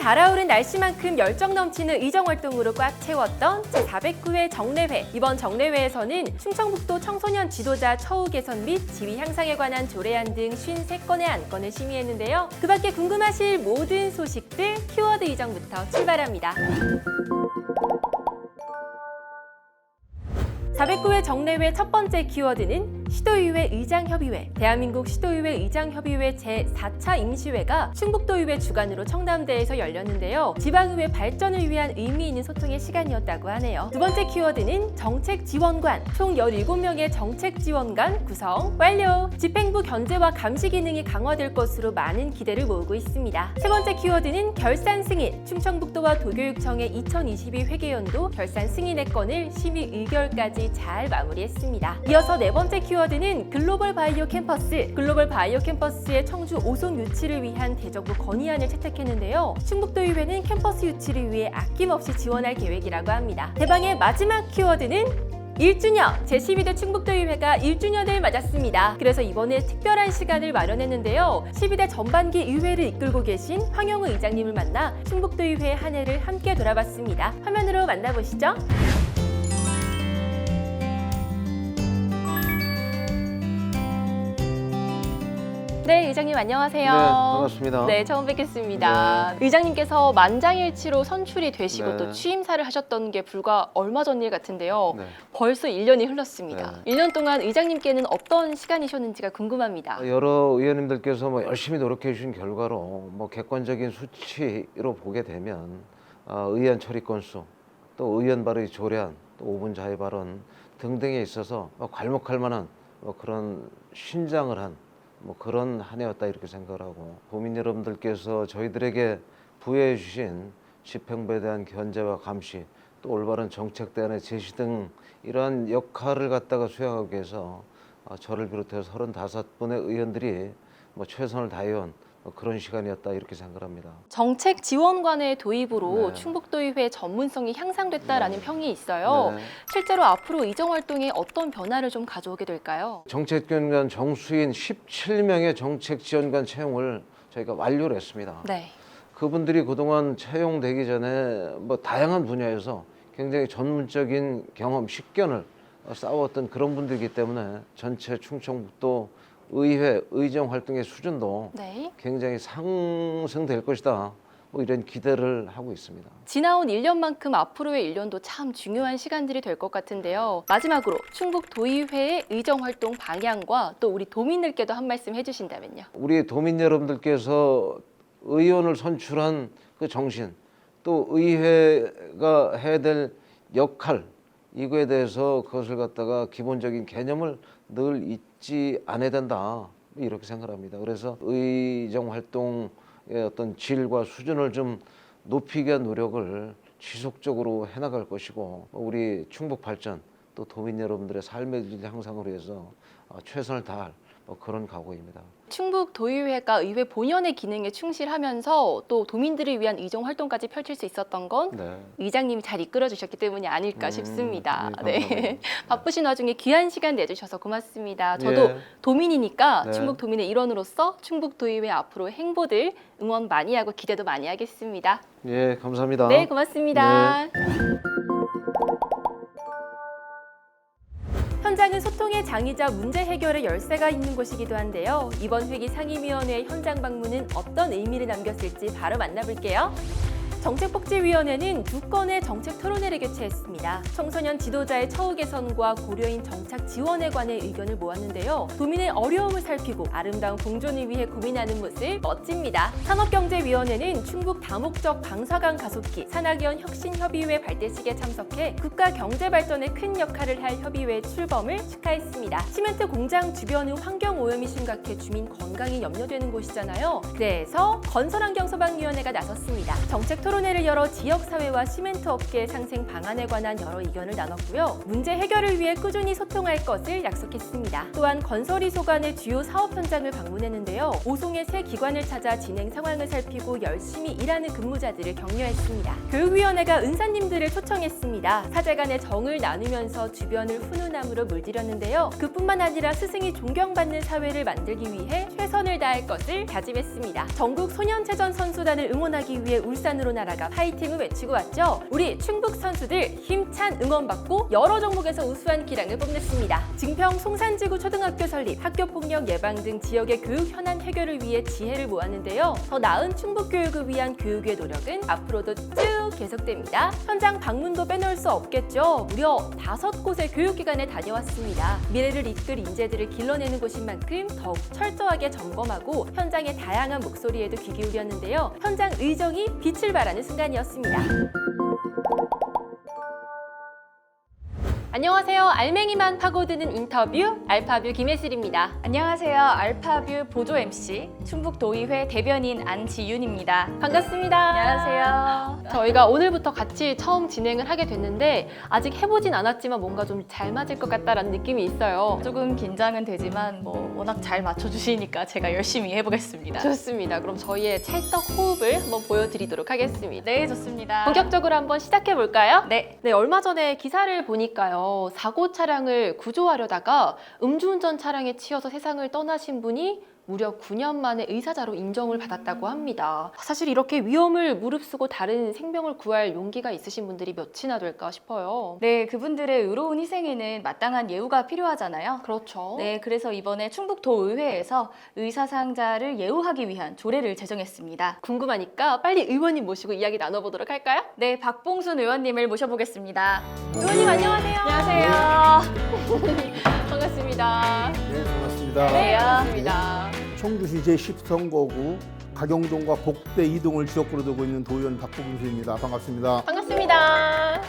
달아오른 날씨만큼 열정 넘치는 의정활동으로 꽉 채웠던 제409회 정례회. 이번 정례회에서는 충청북도 청소년 지도자 처우 개선 및 지위 향상에 관한 조례안 등 53건의 안건을 심의했는데요. 그 밖에 궁금하실 모든 소식들 키워드 의정부터 출발합니다. 409회 정례회 첫 번째 키워드는 시도의회 의장협의회. 대한민국 시도의회 의장협의회 제4차 임시회가 충북도의회 주관으로 청담대에서 열렸는데요. 지방의회 발전을 위한 의미 있는 소통의 시간이었다고 하네요. 두 번째 키워드는 정책지원관. 총 17명의 정책지원관 구성 완료. 집행부 견제와 감시 기능이 강화될 것으로 많은 기대를 모으고 있습니다. 세 번째 키워드는 결산 승인. 충청북도와 도교육청의 2022 회계연도 결산 승인의 건을 심의 의결까지 잘 마무리했습니다. 이어서 네 번째 키워드는 글로벌 바이오 캠퍼스. 글로벌 바이오 캠퍼스의 청주 오송 유치를 위한 대정부 건의안을 채택했는데요. 충북도의회는 캠퍼스 유치를 위해 아낌없이 지원할 계획이라고 합니다. 대방의 마지막 키워드는 1주년! 제12대 충북도의회가 1주년을 맞았습니다. 그래서 이번에 특별한 시간을 마련했는데요. 12대 전반기 의회를 이끌고 계신 황영우 의장님을 만나 충북도의회의 한 해를 함께 돌아봤습니다. 화면으로 만나보시죠. 네, 의장님 안녕하세요. 네, 반갑습니다. 네, 처음 뵙겠습니다. 의장님께서 만장일치로 선출이 되시고 또 취임사를 하셨던 게 불과 얼마 전 일 같은데요. 벌써 1년이 흘렀습니다. 1년 동안 의장님께는 어떤 시간이셨는지가 궁금합니다. 여러 의원님들께서 열심히 노력해 주신 결과로 객관적인 수치로 보게 되면 의원 처리 건수, 또 의원 발의 조례안, 또 5분 자유 발언 등등에 있어서 괄목할 만한 그런 신장을 한 그런 한 해였다 이렇게 생각을 하고, 도민 여러분들께서 저희들에게 부여해 주신 집행부에 대한 견제와 감시, 또 올바른 정책 대안의 제시 등 이러한 역할을 갖다가 수행하기 위해서 저를 비롯해서 35분의 의원들이 최선을 다해온 그런 시간이었다 이렇게 생각합니다. 정책 지원관의 도입으로 충북도의회 전문성이 향상됐다라는 평이 있어요. 실제로 앞으로 의정 활동에 어떤 변화를 좀 가져오게 될까요? 정책지원관 정수인 17명의 정책지원관 채용을 저희가 완료를 했습니다. 그분들이 그동안 채용되기 전에 다양한 분야에서 굉장히 전문적인 경험, 식견을 쌓아왔던 그런 분들이기 때문에 전체 충청북도 의회, 의정 활동의 수준도 굉장히 상승될 것이다. 이런 기대를 하고 있습니다. 지나온 1년만큼 앞으로의 1년도 참 중요한 시간들이 될 것 같은데요. 마지막으로 충북도의회의 의정 활동 방향과 또 우리 도민들께도 한 말씀 해주신다면요. 우리 도민 여러분들께서 의원을 선출한 그 정신, 또 의회가 해야 될 역할, 이거에 대해서 그것을 갖다가 기본적인 개념을 늘 잊지 않아야 된다 이렇게 생각합니다. 그래서 의정 활동의 어떤 질과 수준을 좀 높이기 위한 노력을 지속적으로 해나갈 것이고, 우리 충북 발전 또 도민 여러분들의 삶의 질 향상을 위해서 최선을 다할 그런 각오입니다. 충북도의회가 의회 본연의 기능에 충실하면서 또 도민들을 위한 의정 활동까지 펼칠 수 있었던 건 의장님이 잘 이끌어 주셨기 때문이 아닐까 싶습니다. 바쁘신 와중에 귀한 시간 내주셔서 고맙습니다. 저도 도민이니까 충북 도민의 일원으로서 충북도의회 앞으로 행보들 응원 많이 하고 기대도 많이 하겠습니다. 예, 감사합니다. 네, 고맙습니다. 현장은 소통의 장이자 문제 해결의 열쇠가 있는 곳이기도 한데요. 이번 회기 상임위원회의 현장 방문은 어떤 의미를 남겼을지 바로 만나볼게요. 정책복지위원회는 2건의 정책 토론회를 개최했습니다. 청소년 지도자의 처우 개선과 고려인 정착 지원에 관해 의견을 모았는데요. 도민의 어려움을 살피고 아름다운 공존을 위해 고민하는 모습 멋집니다. 산업경제위원회는 충북 다목적 방사강 가속기 산학연 혁신협의회 발대식에 참석해 국가 경제 발전에 큰 역할을 할 협의회 출범을 축하했습니다. 시멘트 공장 주변의 환경오염이 심각해 주민 건강이 염려되는 곳이잖아요. 그래서 건설환경소방위원회가 나섰습니다. 정책 토론 토론회를 열어 지역사회와 시멘트 업계의 상생 방안에 관한 여러 의견을 나눴고요. 문제 해결을 위해 꾸준히 소통할 것을 약속했습니다. 또한 건설이소 간의 주요 사업 현장을 방문했는데요. 오송의 새 기관을 찾아 진행 상황을 살피고 열심히 일하는 근무자들을 격려했습니다. 교육위원회가 은사님들을 초청했습니다. 사제 간의 정을 나누면서 주변을 훈훈함으로 물들였는데요. 그뿐만 아니라 스승이 존경받는 사회를 만들기 위해 최선을 다할 것을 다짐했습니다. 전국 소년체전 선수단을 응원하기 위해 울산으로 날아가 파이팅을 외치고 왔죠. 우리 충북 선수들 힘찬 응원받고 여러 종목에서 우수한 기량을 뽐냈습니다. 증평 송산지구 초등학교 설립, 학교폭력 예방 등 지역의 교육 현안 해결을 위해 지혜를 모았는데요. 더 나은 충북 교육을 위한 교육의 노력은 앞으로도 쭉 계속됩니다. 현장 방문도 빼놓을 수 없겠죠. 무려 5곳의 교육기관에 다녀왔습니다. 미래를 이끌 인재들을 길러내는 곳인 만큼 더욱 철저하게 점검하고 현장의 다양한 목소리에도 귀 기울였는데요. 현장 의정이 빛을 발하는 순간이었습니다. 안녕하세요. 알맹이만 파고드는 인터뷰 알파뷰 김혜슬입니다. 안녕하세요. 알파뷰 보조 MC 충북도의회 대변인 안지윤입니다. 반갑습니다. 안녕하세요. 저희가 오늘부터 같이 처음 진행을 하게 됐는데 아직 해보진 않았지만 뭔가 좀 잘 맞을 것 같다라는 느낌이 있어요. 조금 긴장은 되지만 워낙 잘 맞춰주시니까 제가 열심히 해보겠습니다. 좋습니다. 그럼 저희의 찰떡 호흡을 한번 보여드리도록 하겠습니다. 네, 좋습니다. 본격적으로 한번 시작해 볼까요? 네. 네, 얼마 전에 기사를 보니까요. 사고 차량을 구조하려다가 음주운전 차량에 치여서 세상을 떠나신 분이 무려 9년 만에 의사자로 인정을 받았다고 합니다. 사실 이렇게 위험을 무릅쓰고 다른 생명을 구할 용기가 있으신 분들이 몇이나 될까 싶어요. 네, 그분들의 의로운 희생에는 마땅한 예우가 필요하잖아요. 그렇죠. 네, 그래서 이번에 충북도의회에서 의사상자를 예우하기 위한 조례를 제정했습니다. 궁금하니까 빨리 의원님 모시고 이야기 나눠보도록 할까요? 네, 박봉순 의원님을 모셔보겠습니다. 의원님 안녕하세요. 안녕하세요. 반갑습니다. 네, 반갑습니다. 네, 반갑습니다. 청주시 제10선거구 가경동과 복대 이동을 지역구로 두고 있는 도의원 박봉수입니다. 반갑습니다. 반갑습니다.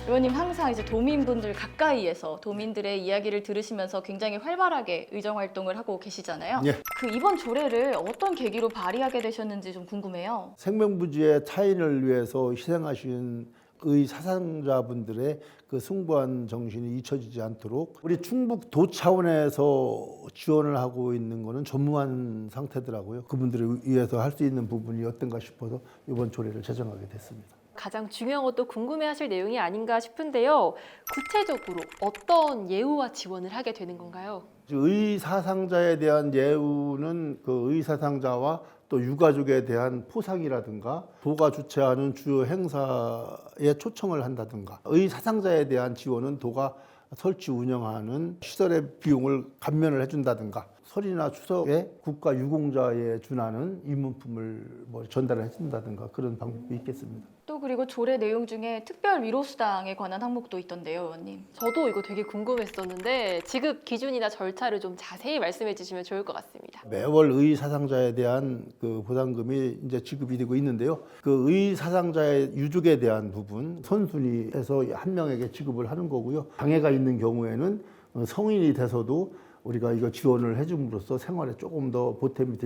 의원님 항상 이제 도민분들 가까이에서 도민들의 이야기를 들으시면서 굉장히 활발하게 의정 활동을 하고 계시잖아요. 예. 그 이번 조례를 어떤 계기로 발의하게 되셨는지 좀 궁금해요. 생명부지의 타인을 위해서 희생하신 의사상자분들의 그 숭고한 정신이 잊혀지지 않도록 우리 충북도 차원에서 지원을 하고 있는 거는 전무한 상태더라고요. 그분들을 위해서 할 수 있는 부분이 어떤가 싶어서 이번 조례를 제정하게 됐습니다. 가장 중요한 것도 궁금해하실 내용이 아닌가 싶은데요. 구체적으로 어떤 예우와 지원을 하게 되는 건가요? 의사상자에 대한 예우는 그 의사상자와 또 유가족에 대한 포상이라든가 도가 주최하는 주요 행사에 초청을 한다든가 의사상자에 대한 지원은 도가 설치 운영하는 시설의 비용을 감면을 해준다든가 설이나 추석에 국가 유공자에 준하는 입문품을 전달을 해준다든가 그런 방법이 있겠습니다. 또 그리고 조례 내용 중에 특별 위로수당에 관한 항목도 있던데요, 의원님. 저도 이거 되게 궁금했었는데 지급 기준이나 절차를 좀 자세히 말씀해 주시면 좋을 것 같습니다. 매월 의사상자에 대한 그 보상금이 이제 지급이 되고 있는데요. 그 의사상자의 유족에 대한 부분 선순위해서 한 명에게 지급을 하는 거고요. 장애가 있는 경우에는 성인이 돼서도 우리가 이거 지원을 해줌으로써 생활에 조금 더 보탬이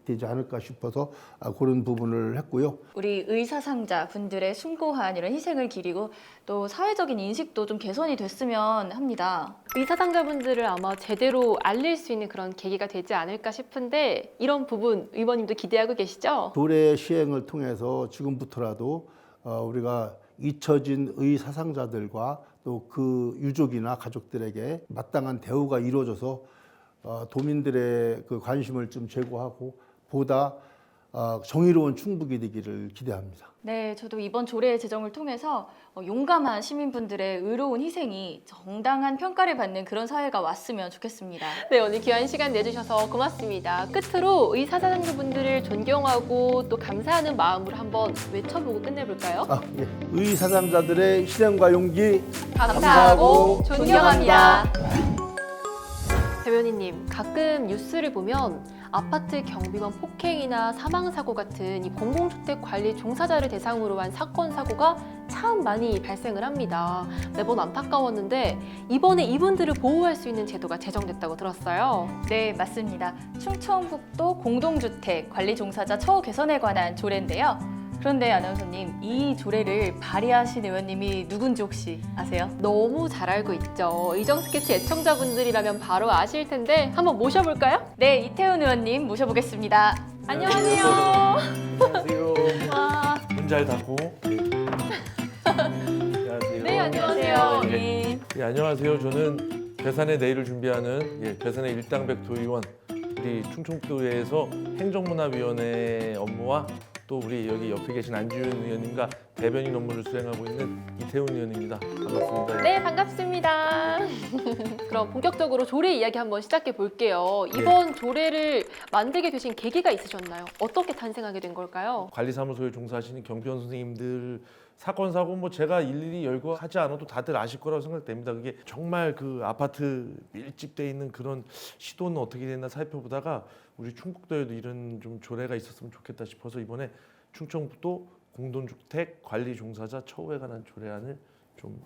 되지 않을까 싶어서 그런 부분을 했고요. 우리 의사상자 분들의 숭고한 이런 희생을 기리고 또 사회적인 인식도 좀 개선이 됐으면 합니다. 의사상자분들을 아마 제대로 알릴 수 있는 그런 계기가 되지 않을까 싶은데 이런 부분 의원님도 기대하고 계시죠? 조례 시행을 통해서 지금부터라도 우리가 잊혀진 의사상자들과 또 그 유족이나 가족들에게 마땅한 대우가 이루어져서 도민들의 그 관심을 좀 제고하고 보다 정의로운 충북이 되기를 기대합니다. 네, 저도 이번 조례 제정을 통해서 용감한 시민분들의 의로운 희생이 정당한 평가를 받는 그런 사회가 왔으면 좋겠습니다. 네, 오늘 귀한 시간 내주셔서 고맙습니다. 끝으로 의사상자분들을 존경하고 또 감사하는 마음으로 한번 외쳐보고 끝내볼까요? 예. 의사상자들의 희생과 용기 감사하고 존경합니다. 대변인님, 가끔 뉴스를 보면 아파트 경비원 폭행이나 사망사고 같은 이 공공주택 관리 종사자를 대상으로 한 사건, 사고가 참 많이 발생을 합니다. 매번 안타까웠는데 이번에 이분들을 보호할 수 있는 제도가 제정됐다고 들었어요. 네, 맞습니다. 충청북도 공동주택 관리 종사자 처우 개선에 관한 조례인데요. 그런데 아나운서님, 이 조례를 발의하신 의원님이 누군지 혹시 아세요? 너무 잘 알고 있죠. 의정 스케치 애청자분들이라면 바로 아실 텐데 한번 모셔볼까요? 네, 이태훈 의원님 모셔보겠습니다. 안녕하세요. 안녕하세요. 와, 문 잘 닫고. 안녕하세요. 네, 안녕하세요. 네. 예, 안녕하세요. 저는 괴산의 내일을 준비하는 괴산의 일당백 도의원, 우리 충청도에서 행정문화위원회 업무와 또 우리 여기 옆에 계신 안지윤 의원님과 대변인 업무를 수행하고 있는 이태훈 의원입니다. 반갑습니다. 네, 반갑습니다. 그럼 본격적으로 조례 이야기 한번 시작해 볼게요. 이번 조례를 만들게 되신 계기가 있으셨나요? 어떻게 탄생하게 된 걸까요? 관리사무소에 종사하시는 경비원 선생님들 사건 사고 뭐 제가 일일이 열거하지 않아도 다들 아실 거라고 생각됩니다. 그게 정말 그 아파트 밀집돼 있는 그런 시도는 어떻게 됐나 살펴보다가 우리 충북도에도 이런 좀 조례가 있었으면 좋겠다 싶어서 이번에 충청북도 공동주택 관리 종사자 처우에 관한 조례안을 좀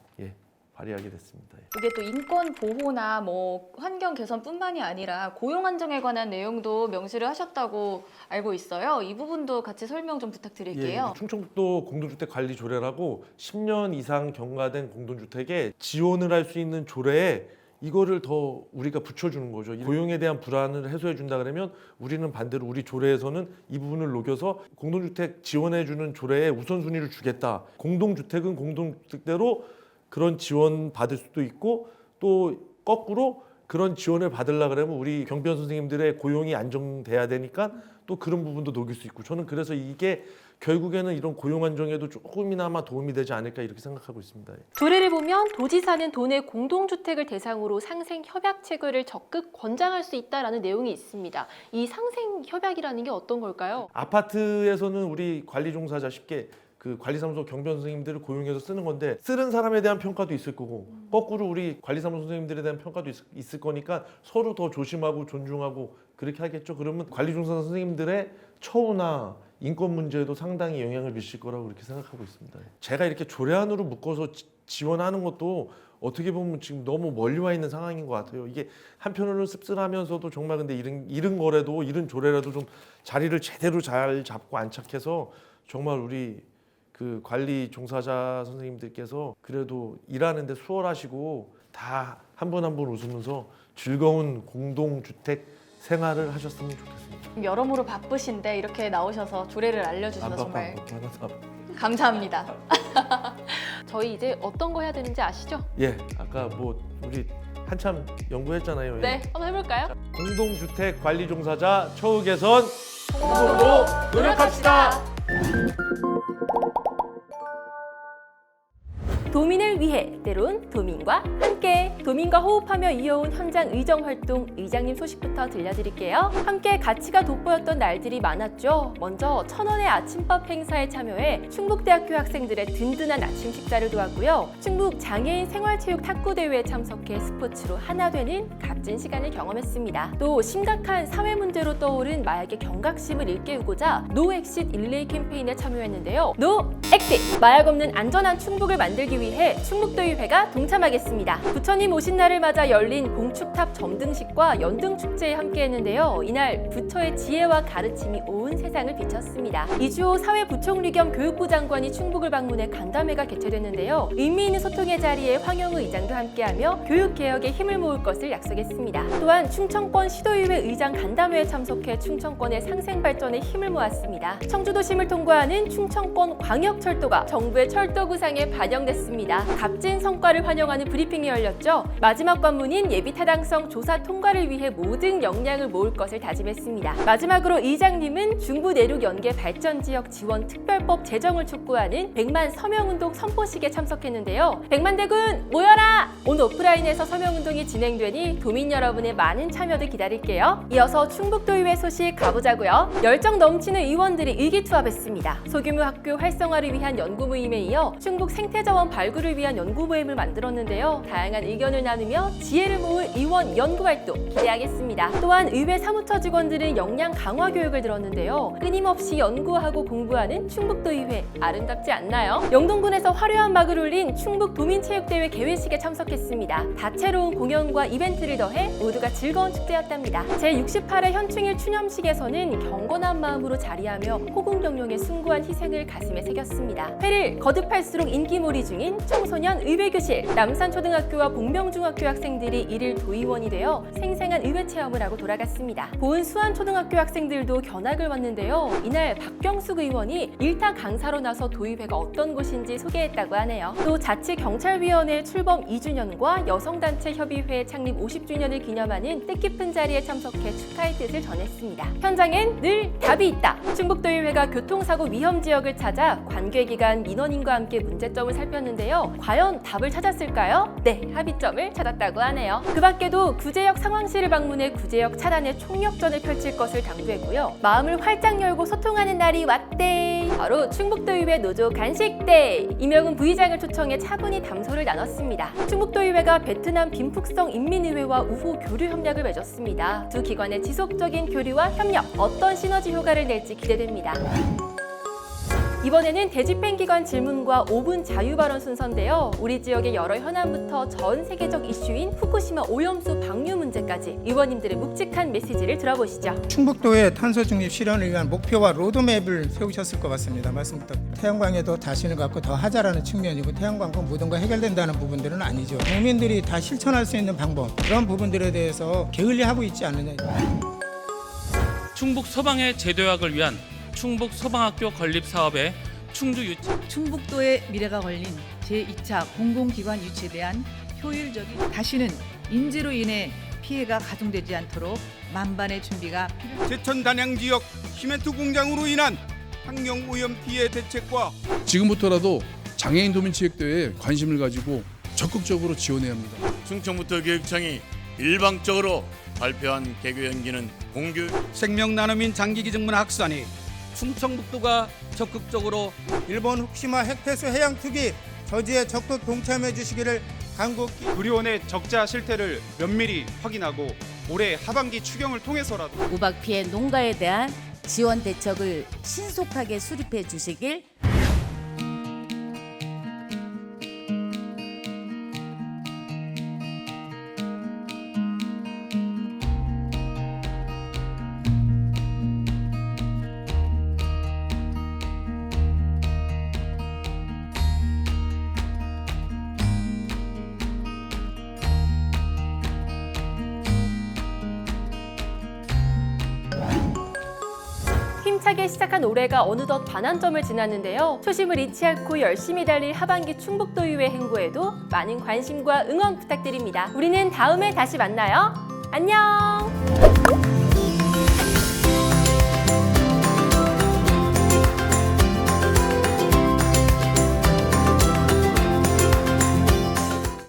발의하게 됐습니다. 이게 또 인권 보호나 뭐 환경 개선뿐만이 아니라 고용 안정에 관한 내용도 명시를 하셨다고 알고 있어요. 이 부분도 같이 설명 좀 부탁드릴게요. 충청북도 공동주택 관리 조례라고 10년 이상 경과된 공동주택에 지원을 할 수 있는 조례에 이거를 더 우리가 붙여주는 거죠. 고용에 대한 불안을 해소해 준다 그러면 우리는 반대로 우리 조례에서는 이 부분을 녹여서 공동주택 지원해 주는 조례에 우선순위를 주겠다. 공동주택은 공동주택대로 그런 지원 받을 수도 있고 또 거꾸로 그런 지원을 받으려 그러면 우리 경비원 선생님들의 고용이 안정돼야 되니까 또 그런 부분도 녹일 수 있고 저는 그래서 이게 결국에는 이런 고용 안정에도 조금이나마 도움이 되지 않을까 이렇게 생각하고 있습니다. 조례를 보면 도지사는 도내 공동주택을 대상으로 상생 협약 체결을 적극 권장할 수 있다라는 내용이 있습니다. 이 상생 협약이라는 게 어떤 걸까요? 아파트에서는 우리 관리 종사자 쉽게 그 관리사무소 경비원 선생님들을 고용해서 쓰는 건데 쓰는 사람에 대한 평가도 있을 거고 거꾸로 우리 관리사무소 선생님들에 대한 평가도 있을 거니까 서로 더 조심하고 존중하고 그렇게 하겠죠. 그러면 관리종사자 선생님들의 처우나 인권 문제에도 상당히 영향을 미칠 거라고 그렇게 생각하고 있습니다. 제가 이렇게 조례안으로 묶어서 지원하는 것도 어떻게 보면 지금 너무 멀리 와 있는 상황인 것 같아요. 이게 한편으로는 씁쓸하면서도 정말 근데 이런 거라도 이런 조례라도 좀 자리를 제대로 잘 잡고 안착해서 정말 우리 그 관리 종사자 선생님들께서 그래도 일하는데 수월하시고 다 한 분 한 분 웃으면서 즐거운 공동주택 생활을 하셨으면 좋겠습니다. 여러모로 바쁘신데 이렇게 나오셔서 조례를 알려주셔서 정말 바빠서. 감사합니다. 저희 이제 어떤 거 해야 되는지 아시죠? 아까 뭐 우리 한참 연구했잖아요. 네, 한번 해볼까요? 공동주택 관리 종사자 처우 개선 공동으로 노력합시다. 도민을 위해 때론 도민과 함께 도민과 호흡하며 이어온 현장 의정 활동 의장님 소식부터 들려드릴게요. 함께 가치가 돋보였던 날들이 많았죠. 먼저 1000원의 아침밥 행사에 참여해 충북대학교 학생들의 든든한 아침 식사를 도왔고요. 충북 장애인 생활체육 탁구대회에 참석해 스포츠로 하나 되는 값진 시간을 경험했습니다. 또 심각한 사회 문제로 떠오른 마약의 경각심을 일깨우고자 노 엑싯 릴레이 캠페인에 참여했는데요. 노 엑싯! 마약 없는 안전한 충북을 만들기 위해 충북도의회가 동참하겠습니다. 부처님 오신 날을 맞아 열린 봉축탑 점등식과 연등축제에 함께했는데요. 이날 부처의 지혜와 가르침이 온 세상을 비쳤습니다. 이주호 사회부총리 겸 교육부 장관이 충북을 방문해 간담회가 개최됐는데요. 의미 있는 소통의 자리에 황영우 의장도 함께하며 교육개혁에 힘을 모을 것을 약속했습니다. 또한 충청권 시도의회 의장 간담회에 참석해 충청권의 상생발전에 힘을 모았습니다. 청주도심을 통과하는 충청권 광역철도가 정부의 철도 구상에 반영됐습니다. 값진 성과를 환영하는 브리핑이 열렸죠. 마지막 관문인 예비타당성 조사 통과를 위해 모든 역량을 모을 것을 다짐했습니다. 마지막으로 의장님은 중부 내륙 연계 발전지역 지원 특별법 제정을 촉구하는 100만 서명운동 선포식에 참석했는데요. 100만 대군 모여라! 오늘 오프라인에서 서명운동이 진행되니 도민 여러분의 많은 참여도 기다릴게요. 이어서 충북도의회 소식 가보자고요. 열정 넘치는 의원들이 의기투합했습니다. 소규모 학교 활성화를 위한 연구 모임에 이어 충북 생태자원 발굴을 위한 연구 모임을 만들었는데요. 다양한 의견을 나누며 지혜를 모을 의원 연구 활동 기대하겠습니다. 또한 의회 사무처 직원들은 역량 강화 교육을 들었는데요. 끊임없이 연구하고 공부하는 충북도의회 아름답지 않나요? 영동군에서 화려한 막을 올린 충북 도민체육대회 개회식에 참석했습니다. 다채로운 공연과 이벤트를 더해 더해 모두가 즐거운 축제였답니다. 제68회 현충일 추념식에서는 경건한 마음으로 자리하며 호국영룡의 숭고한 희생을 가슴에 새겼습니다. 회를 거듭할수록 인기몰이 중인 청소년 의회교실, 남산초등학교와 복명중학교 학생들이 일일 도의원이 되어 생생한 의회 체험을 하고 돌아갔습니다. 보은 수안초등학교 학생들도 견학을 왔는데요. 이날 박경숙 의원이 일타 강사로 나서 도의회가 어떤 곳인지 소개했다고 하네요. 또 자치경찰위원회 출범 2주년과 여성단체 협의회 창립 50주년을 기념하는 뜻깊은 자리에 참석해 축하의 뜻을 전했습니다. 현장엔 늘 답이 있다. 충북도의회가 교통사고 위험 지역을 찾아 관계기관 민원인과 함께 문제점을 살폈는데요. 과연 답을 찾았을까요? 네, 합의점을 찾았다고 하네요. 그 밖에도 구제역 상황실을 방문해 구제역 차단에 총력전을 펼칠 것을 당부했고요. 마음을 활짝 열고 소통하는 날이 왔대. 바로 충북도의회 노조 간식대. 이명훈 부의장을 초청해 차분히 담소를 나눴습니다. 충북도의회가 베트남 빈푹성 인민의회와 우호 교류 협약을 맺었습니다. 두 기관의 지속적인 교류와 협력, 어떤 시너지 효과를 낼지 기대됩니다. 이번에는 대집행 기관 질문과 5분 자유 발언 순서인데요. 우리 지역의 여러 현안부터 전 세계적 이슈인 후쿠시마 오염수 방류 문제까지 의원님들의 묵직한 메시지를 들어보시죠. 충북도의 탄소 중립 실현을 위한 목표와 로드맵을 세우셨을 것 같습니다. 말씀 부탁드립니다. 태양광에도 다시는 갖고 더 하자라는 측면이고 태양광과 모든 거 해결된다는 부분들은 아니죠. 국민들이 다 실천할 수 있는 방법, 그런 부분들에 대해서 게을리하고 있지 않느냐. 충북 서방의 제도약을 위한 충북 서방학교 건립 사업의 충주 유치. 충북도의 미래가 걸린 제2차 공공기관 유치에 대한 효율적인 다시는 인재로 인해 피해가 가중되지 않도록 만반의 준비가 필요합니다. 제천 단양 지역 시멘트 공장으로 인한 환경 오염 피해 대책과 지금부터라도 장애인 도민체육대회에 관심을 가지고 적극적으로 지원해야 합니다. 충청부터 교육청이 일방적으로 발표한 개교 연기는 공교 생명 나눔인 장기기증문 학산이 충청북도가 적극적으로 일본 후쿠시마 핵폐수 해양 투기 저지에 적극 동참해 주시기를 간곡히. 의료원의 적자 실태를 면밀히 확인하고 올해 하반기 추경을 통해서라도 우박 피해 농가에 대한 지원 대책을 신속하게 수립해 주시길. 힘차게 시작한 올해가 어느덧 반환점을 지났는데요. 초심을 잃지 않고 열심히 달릴 하반기 충북도의회 행보에도 많은 관심과 응원 부탁드립니다. 우리는 다음에 다시 만나요. 안녕!